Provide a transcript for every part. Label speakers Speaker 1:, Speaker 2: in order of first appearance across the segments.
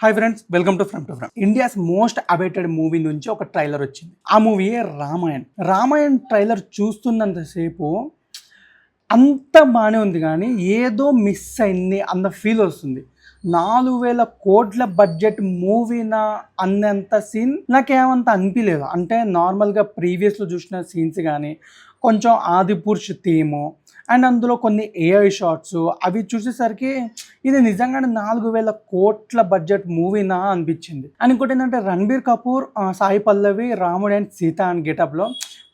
Speaker 1: Hi friends, welcome to from India's most awaited movie నుంచి ఒక trailer వచ్చింది. ఆ మూవీయే రామాయణ్ ట్రైలర్ చూస్తున్నంతసేపు అంత బాగానే ఉంది, కానీ ఏదో మిస్ అయింది అన్న ఫీల్ వస్తుంది. 4,000 కోట్ల బడ్జెట్ మూవీనా అన్నంత సీన్ నాకేమంత అనిపించలేదు. అంటే నార్మల్గా ప్రీవియస్లో చూసిన సీన్స్ కానీ కొంచెం ఆదిపురుష్ థీము అండ్ అందులో కొన్ని ఏఐ షాట్స్ అవి చూసేసరికి ఇది నిజంగానే 4,000 కోట్ల బడ్జెట్ మూవీనా అనిపించింది. అండ్ ఇంకోటి ఏంటంటే రణబీర్ కపూర్, సాయి పల్లవి, రాముడు అండ్ సీత అండ్ గెటప్లో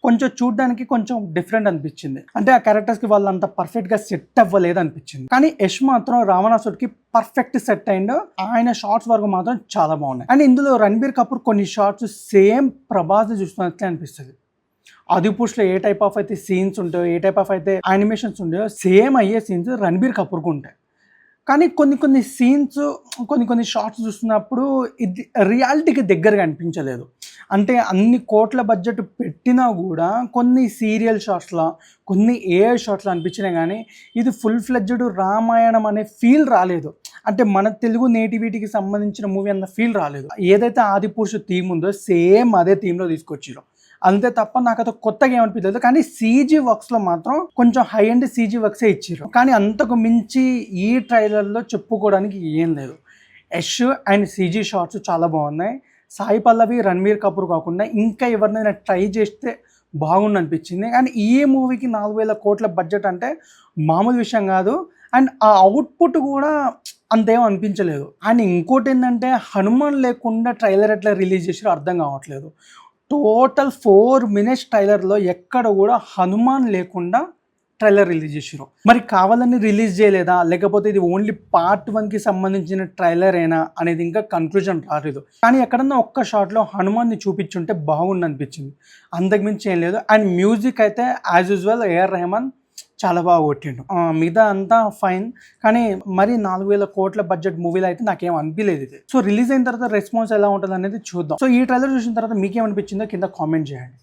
Speaker 1: కొంచెం చూడడానికి కొంచెం డిఫరెంట్ అనిపించింది. అంటే ఆ క్యారెక్టర్స్కి వాళ్ళు అంత పర్ఫెక్ట్గా సెట్ అవ్వలేదు అనిపించింది. కానీ యష్ మాత్రం రావణాసుడికి పర్ఫెక్ట్ సెట్ అయిండ్. ఆయన షార్ట్స్ వరకు మాత్రం చాలా బాగున్నాయి. అండ్ ఇందులో రణబీర్ కపూర్ కొన్ని షార్ట్స్ సేమ్ ప్రభాస్ చూస్తున్నట్లే అనిపిస్తుంది. ఆదిపురుష్లో ఏ టైప్ ఆఫ్ అయితే సీన్స్ ఉంటాయో, ఏ టైప్ ఆఫ్ అయితే యానిమేషన్స్ ఉంటాయో సేమ్ అయ్యే సీన్స్ రణబీర్ కపూర్కు ఉంటాయి. కానీ కొన్ని సీన్స్ కొన్ని షార్ట్స్ చూస్తున్నప్పుడు ఇది రియాలిటీకి దగ్గరగా అనిపించలేదు. అంటే అన్ని కోట్ల బడ్జెట్ పెట్టినా కూడా కొన్ని సీరియల్ షార్ట్స్లో, కొన్ని ఏఐ షార్ట్స్లో అనిపించినాయి, కానీ ఇది ఫుల్ ఫ్లెడ్జ్డ్ రామాయణం అనే ఫీల్ రాలేదు. అంటే మన తెలుగు నేటివిటీకి సంబంధించిన మూవీ అన్న ఫీల్ రాలేదు. ఏదైతే ఆదిపురుషు థీమ్ ఉందో సేమ్ అదే థీమ్లో తీసుకొచ్చారు. అంతే తప్ప నాకు అది కొత్తగా ఏమనిపించలేదు. కానీ సీజీ వర్క్స్లో మాత్రం కొంచెం హై అండ్ సీజీ వర్క్సే ఇచ్చారు. కానీ అంతకు మించి ఈ ట్రైలర్లో చెప్పుకోవడానికి ఏం లేదు. యష్ అండ్ సీజీ షార్ట్స్ చాలా బాగున్నాయి. సాయి పల్లవి, రణబీర్ కపూర్ కాకుండా ఇంకా ఎవరినైనా ట్రై చేస్తే బాగుండు అనిపించింది. కానీ ఈ మూవీకి 4,000 కోట్ల బడ్జెట్ అంటే మామూలు విషయం కాదు. అండ్ ఆ అవుట్పుట్ కూడా అంతేం అనిపించలేదు. అండ్ ఇంకోటి ఏంటంటే హనుమాన్ లేకుండా ట్రైలర్ ఎట్లా రిలీజ్ చేసారో అర్థం కావట్లేదు. టోటల్ 4 minutes ట్రైలర్లో ఎక్కడ కూడా హనుమాన్ లేకుండా ట్రైలర్ రిలీజ్ చేసారు. మరి కావాలని రిలీజ్ చేయలేదా, లేకపోతే ఇది ఓన్లీ పార్ట్ 1కి సంబంధించిన ట్రైలర్ అయినా అనేది ఇంకా కన్క్లూజన్ రాలేదు. కానీ ఎక్కడన్నా ఒక్క షాట్లో హనుమాన్ని చూపించుంటే బాగుండు అనిపించింది. అంతకుమించి ఏం లేదు. అండ్ మ్యూజిక్ అయితే యాజ్ యూజువల్ ఏఆర్ రెహమాన్ చాలా బాగా కొట్టిండు. మిగతా అంతా ఫైన్, కానీ మరి 4,000 కోట్ల బడ్జెట్ మూవీలో అయితే నాకేం అనిపించలేదు ఇది. సో రిలీజ్ అయిన తర్వాత రెస్పాన్స్ ఎలా ఉంటుంది అనేది చూద్దాం. సో ఈ ట్రైలర్ చూసిన తర్వాత మీకేమనిపించిందో కింద కామెంట్ చేయండి.